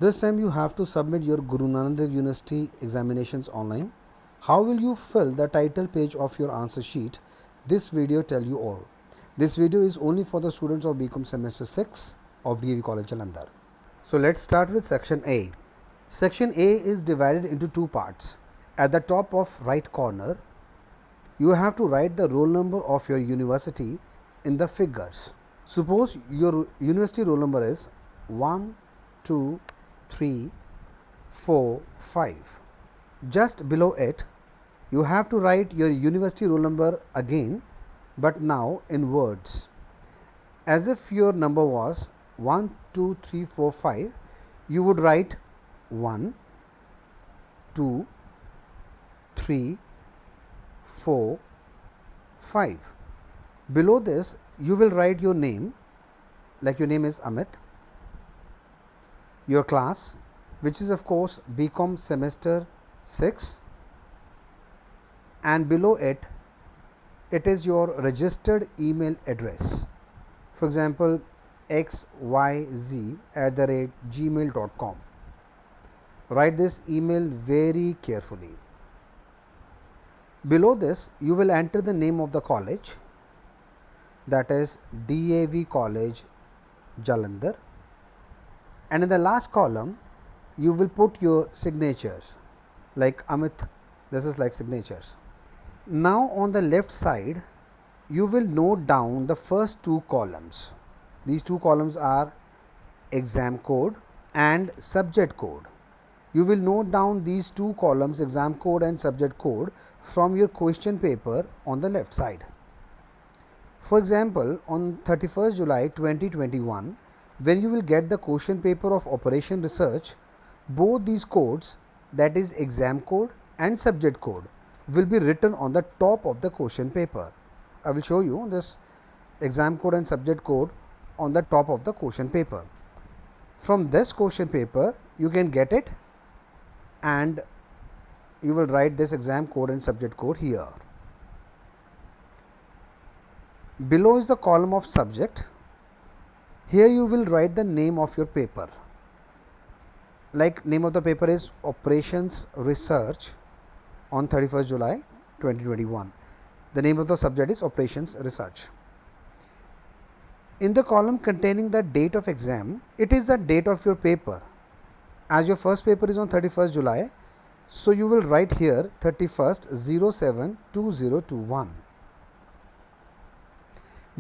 This time you have to submit your Guru Nanak Dev University examinations online. How will you fill the title page of your answer sheet? This video tell you all. This video is only for the students of BCom semester 6 of DAV College Jalandhar. So let's start with section A. Section A is divided into two parts. At the top of right corner, you have to write the roll number of your university in the figures. Suppose your university roll number is 1, 2, 3, 4, 5. Just below it, you have to write your university roll number again, but now in words. As if your number was 1, 2, 3, 4, 5, you would write 1, 2, 3, 4, 5. Below this, you will write your name, like your name is Amit, your class, which is of course BCom semester 6, and below it, it is your registered email address. For example, xyz@gmail.com. Write this email very carefully. Below this, you will enter the name of the college, that is DAV College Jalandhar, and in the last column you will put your signatures, like Amit, this is like signatures. Now on the left side, you will note down the first two columns. These two columns are exam code and subject code. You will note down these two columns, exam code and subject code, from your question paper on the left side. For example, on 31st July 2021, when you will get the question paper of Operation Research, both these codes, that is exam code and subject code, will be written on the top of the question paper. I will show you this exam code and subject code on the top of the question paper. From this question paper, you can get it and you will write this exam code and subject code here. Below is the column of subject. Here you will write the name of your paper. Like name of the paper is Operations Research on 31st July 2021. The name of the subject is Operations Research. In the column containing the date of exam, it is the date of your paper. As your first paper is on 31st July, so you will write here 31st 07/2021.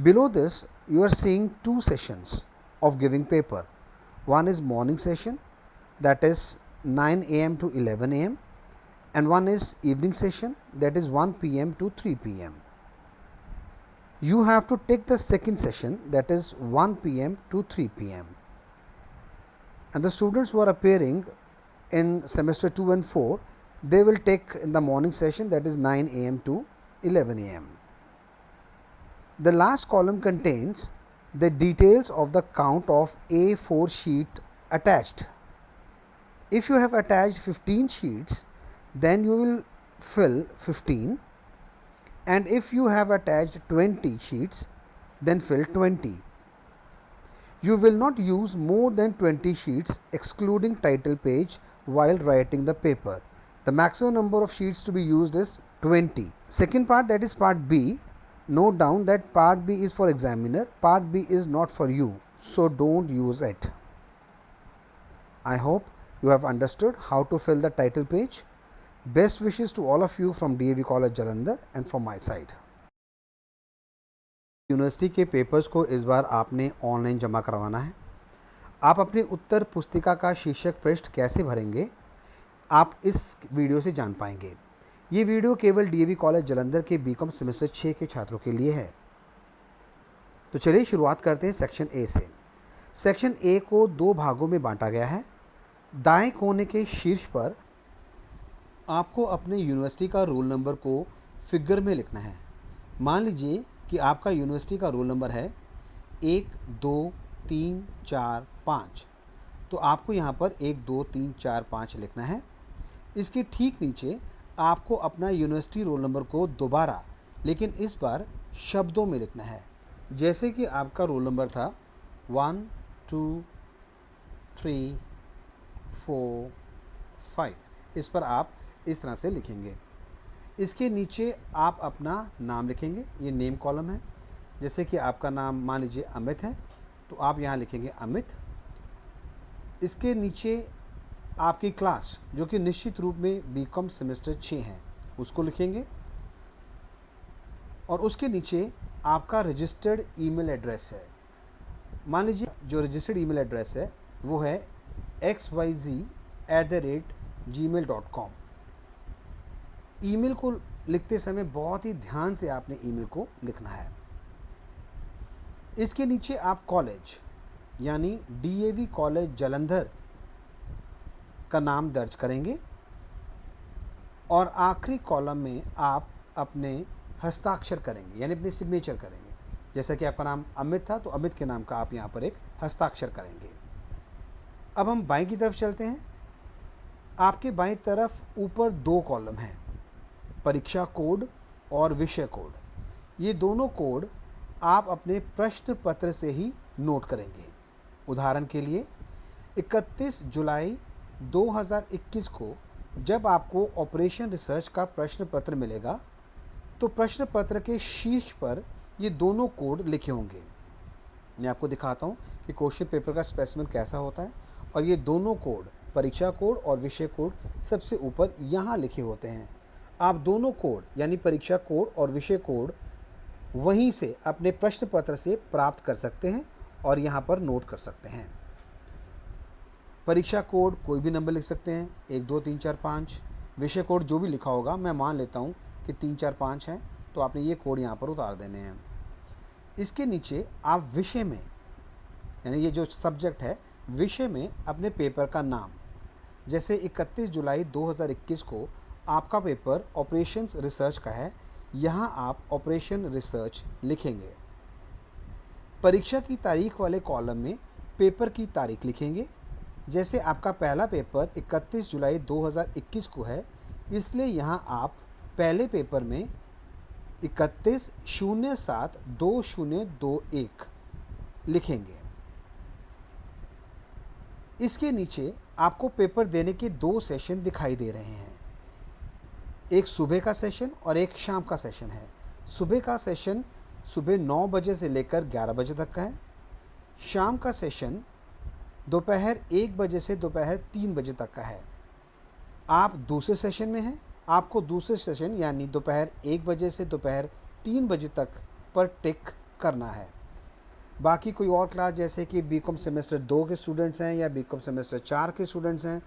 Below this, you are seeing two sessions of giving paper. One is morning session, that is 9 a.m. to 11 a.m. and one is evening session, that is 1 p.m. to 3 p.m. You have to take the second session, that is 1 p.m. to 3 p.m. And the students who are appearing in semester 2 and 4, they will take in the morning session, that is 9 a.m. to 11 a.m. The last column contains the details of the count of A4 sheet attached. If you have attached 15 sheets, then you will fill 15, and if you have attached 20 sheets, then fill 20. You will not use more than 20 sheets excluding title page while writing the paper. The maximum number of sheets to be used is 20. Second part, that is part B. Note down that part B is for examiner, part B is not for you, so don't use it. I hope you have understood how to fill the title page. Best wishes to all of you from DAV College Jalandhar and from my side. University के papers को इस बार आपने online जमा करवाना है। आप अपनी उत्तर पुस्तिका का शीर्षक पृष्ठ कैसे भरेंगे, आप इस वीडियो से जान पाएंगे। ये वीडियो केवल DAV कॉलेज जालंधर के बीकॉम सेमेस्टर 6 के छात्रों के लिए है। तो चलिए शुरुआत करते हैं सेक्शन ए से। सेक्शन ए को दो भागों में बांटा गया है। दाएं कोने के शीर्ष पर आपको अपने यूनिवर्सिटी का रोल नंबर को फिगर में लिखना है। मान लीजिए कि आपका यूनिवर्सिटी का रोल नंबर है 1 2 3 4 5, तो आपको यहाँ पर 1 2 3 4 5 लिखना है। इसके ठीक नीचे आपको अपना यूनिवर्सिटी रोल नंबर को दोबारा, लेकिन इस बार शब्दों में लिखना है। जैसे कि आपका रोल नंबर था 1 2 3 4 5। इस पर आप इस तरह से लिखेंगे। इसके नीचे आप अपना नाम लिखेंगे, ये नेम कॉलम है। जैसे कि आपका नाम मान लीजिए अमित है, तो आप यहाँ लिखेंगे अमित। इसके नीचे आपकी क्लास जो कि निश्चित रूप में बीकॉम सेमेस्टर 6 है उसको लिखेंगे, और उसके नीचे आपका रजिस्टर्ड ईमेल एड्रेस है। मान लीजिए जो रजिस्टर्ड ईमेल एड्रेस है वो है xyz@gmail.com। ईमेल को लिखते समय बहुत ही ध्यान से आपने ईमेल को लिखना है। इसके नीचे आप कॉलेज यानी DAV कॉलेज जालंधर का नाम दर्ज करेंगे, और आखिरी कॉलम में आप अपने हस्ताक्षर करेंगे यानी अपनी सिग्नेचर करेंगे। जैसा कि आपका नाम अमित था तो अमित के नाम का आप यहाँ पर एक हस्ताक्षर करेंगे। अब हम बाईं की तरफ चलते हैं। आपके बाईं तरफ ऊपर 2 कॉलम हैं, परीक्षा कोड और विषय कोड। ये दोनों कोड आप अपने प्रश्न पत्र से ही नोट करेंगे। उदाहरण के लिए 31 जुलाई 2021 को जब आपको ऑपरेशन रिसर्च का प्रश्न पत्र मिलेगा तो प्रश्न पत्र के शीर्ष पर ये दोनों कोड लिखे होंगे। मैं आपको दिखाता हूँ कि क्वेश्चन पेपर का स्पेसिमेन कैसा होता है, और ये दोनों कोड परीक्षा कोड और विषय कोड सबसे ऊपर यहाँ लिखे होते हैं। आप दोनों कोड यानी परीक्षा कोड और विषय कोड वहीं से अपने प्रश्न पत्र से प्राप्त कर सकते हैं और यहाँ पर नोट कर सकते हैं। परीक्षा कोड कोई भी नंबर लिख सकते हैं, 1 2 3 4 5। विषय कोड जो भी लिखा होगा, मैं मान लेता हूँ कि 3 4 5 हैं, तो आपने ये कोड यहाँ पर उतार देने हैं। इसके नीचे आप विषय में यानी ये जो सब्जेक्ट है विषय में अपने पेपर का नाम, जैसे 31 जुलाई 2021 को आपका पेपर ऑपरेशंस रिसर्च का है, यहाँ आप ऑपरेशन रिसर्च लिखेंगे। परीक्षा की तारीख वाले कॉलम में पेपर की तारीख लिखेंगे। जैसे आपका पहला पेपर 31 जुलाई 2021 को है, इसलिए यहाँ आप पहले पेपर में 31/07/2021 लिखेंगे। इसके नीचे आपको पेपर देने के 2 सेशन दिखाई दे रहे हैं, एक सुबह का सेशन और एक शाम का सेशन है। सुबह का सेशन सुबह 9 बजे से लेकर 11 बजे तक का है। शाम का सेशन दोपहर 1 बजे से दोपहर 3 बजे तक का है। आप दूसरे सेशन में हैं, आपको दूसरे सेशन यानी दोपहर 1 बजे से दोपहर 3 बजे तक पर टिक करना है। बाकी कोई और क्लास जैसे कि बीकॉम सेमेस्टर 2 के स्टूडेंट्स हैं या बीकॉम सेमेस्टर 4 के स्टूडेंट्स हैं,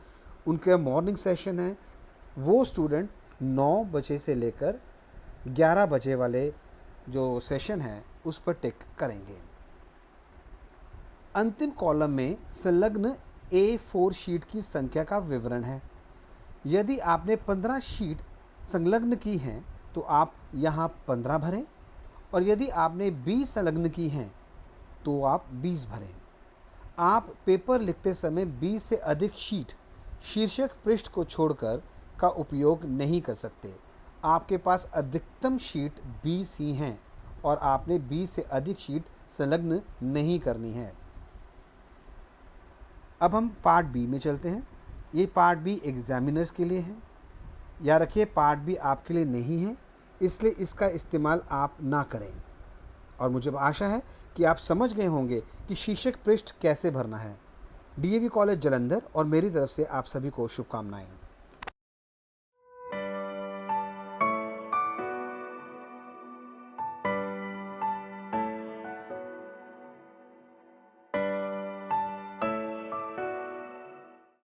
उनके मॉर्निंग सेशन है, वो स्टूडेंट 9 बजे से लेकर 11 बजे वाले जो सेशन है उस पर टिक करेंगे। अंतिम कॉलम में संलग्न A4 शीट की संख्या का विवरण है। यदि आपने 15 शीट संलग्न की हैं तो आप यहाँ 15 भरें, और यदि आपने 20 संलग्न की हैं तो आप 20 भरें। आप पेपर लिखते समय 20 से अधिक शीट शीर्षक पृष्ठ को छोड़कर का उपयोग नहीं कर सकते। आपके पास अधिकतम शीट 20 ही हैं और आपने 20 से अधिक शीट संलग्न नहीं करनी है। अब हम पार्ट बी में चलते हैं। ये पार्ट बी एग्जामिनर्स के लिए है। याद रखिए पार्ट बी आपके लिए नहीं है, इसलिए इसका इस्तेमाल आप ना करें। और मुझे आशा है कि आप समझ गए होंगे कि शीर्षक पृष्ठ कैसे भरना है। DAV कॉलेज जालंधर और मेरी तरफ से आप सभी को शुभकामनाएं।